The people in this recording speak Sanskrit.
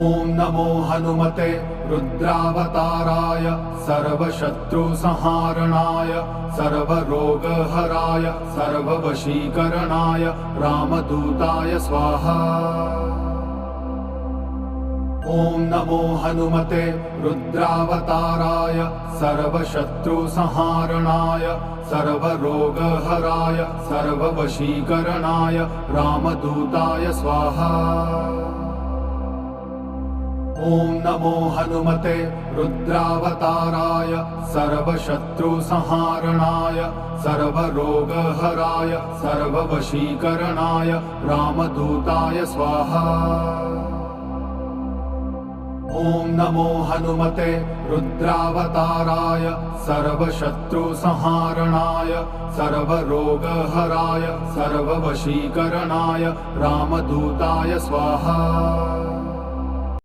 ॐ नमो हनुमते रुद्रावताराय सर्वशत्रुसंहारणाय सर्वरोगहराय सर्ववशीकरणाय रामदूताय स्वाहा। ॐ नमो हनुमते रुद्रावताराय सर्वशत्रुसंहारणाय सर्वरोगहराय सर्ववशीकरणाय रामदूताय स्वाहा। ॐ नमो हनुमते रुद्रावताराय सर्वशत्रुसंहारणाय सर्वरोगहराय सर्ववशीकरणाय रामदूताय स्वाहा। ॐ नमो हनुमते रुद्रावताराय सर्वशत्रुसंहारणाय सर्वरोगहराय सर्ववशीकरणाय रामदूताय स्वाहा।